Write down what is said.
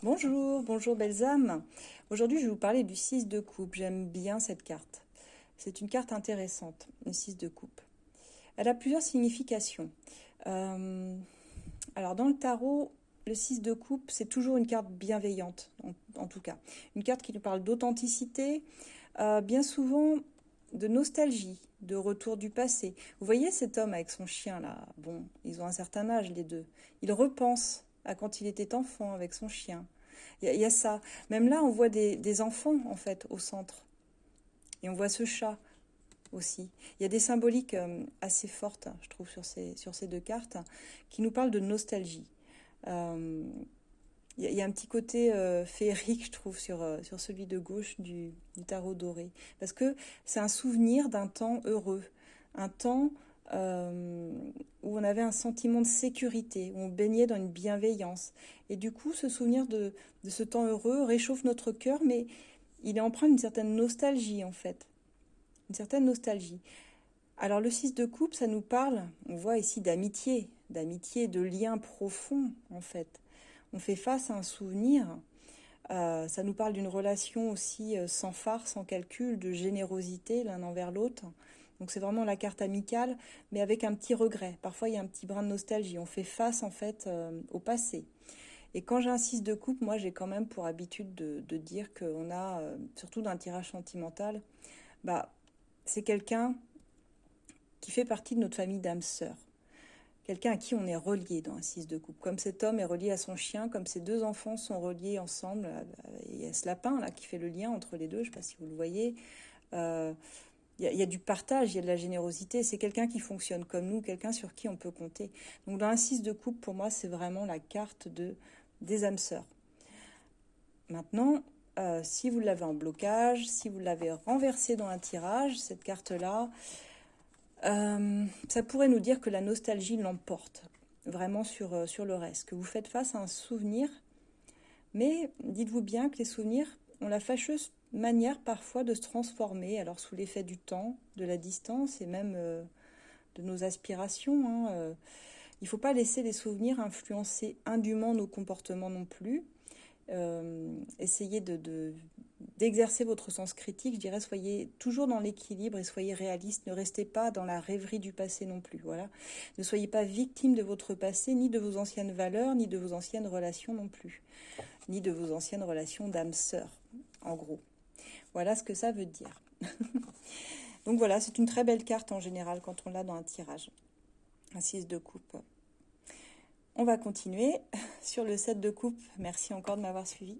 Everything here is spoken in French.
Bonjour, bonjour belles âmes. Aujourd'hui, je vais vous parler du 6 de coupe. J'aime bien cette carte. C'est une carte intéressante, le 6 de coupe. Elle a plusieurs significations. Euh, alors, dans le tarot, le 6 de coupe, c'est toujours une carte bienveillante, en tout cas. Une carte qui nous parle d'authenticité, bien souvent de nostalgie, de retour du passé. Vous voyez cet homme avec son chien là, bon, ils ont un certain âge les deux. Il repense à quand il était enfant avec son chien. Il y a ça. Même là, on voit des enfants en fait au centre. Et on voit ce chat aussi. Il y a des symboliques assez fortes, je trouve, sur ces deux cartes, qui nous parlent de nostalgie. Euh, il y a un petit côté féerique, je trouve, sur celui de gauche du tarot doré. Parce que c'est un souvenir d'un temps heureux. Un temps où on avait un sentiment de sécurité, où on baignait dans une bienveillance. Et du coup, ce souvenir de ce temps heureux réchauffe notre cœur, mais il est empreint d'une certaine nostalgie, en fait. Une certaine nostalgie. Alors, le 6 de coupe, ça nous parle, on voit ici d'amitié, de lien profond, en fait. On fait face à un souvenir. Ça nous parle d'une relation aussi sans phare, sans calcul, de générosité l'un envers l'autre. Donc c'est vraiment la carte amicale, mais avec un petit regret. Parfois il y a un petit brin de nostalgie. On fait face en fait au passé. Et quand j'ai un 6 de coupe, moi j'ai quand même pour habitude de dire qu'on a, surtout d'un tirage sentimental, bah, c'est quelqu'un qui fait partie de notre famille d'âmes sœurs. Quelqu'un à qui on est relié dans un 6 de coupe. Comme cet homme est relié à son chien, comme ces deux enfants sont reliés ensemble. Il y a ce lapin là qui fait le lien entre les deux, je ne sais pas si vous le voyez. Euh, il y a du partage, il y a de la générosité. C'est quelqu'un qui fonctionne comme nous, quelqu'un sur qui on peut compter. Donc dans un 6 de coupe, pour moi, c'est vraiment la carte des âmes sœurs. Maintenant, si vous l'avez en blocage, si vous l'avez renversée dans un tirage, cette carte-là, ça pourrait nous dire que la nostalgie l'emporte vraiment sur le reste, que vous faites face à un souvenir, mais dites-vous bien que les souvenirs ont la fâcheuse manière parfois de se transformer, alors sous l'effet du temps, de la distance et même de nos aspirations. Il ne faut pas laisser les souvenirs influencer indûment nos comportements non plus. Essayez d'exercer votre sens critique, je dirais, soyez toujours dans l'équilibre et soyez réaliste, ne restez pas dans la rêverie du passé non plus, voilà. Ne soyez pas victime de votre passé, ni de vos anciennes valeurs, ni de vos anciennes relations non plus, ni de vos anciennes relations d'âme sœur, en gros. Voilà ce que ça veut dire. Donc voilà, c'est une très belle carte en général quand on l'a dans un tirage. Un 6 de coupe. On va continuer sur le 7 de coupe. Merci encore de m'avoir suivi.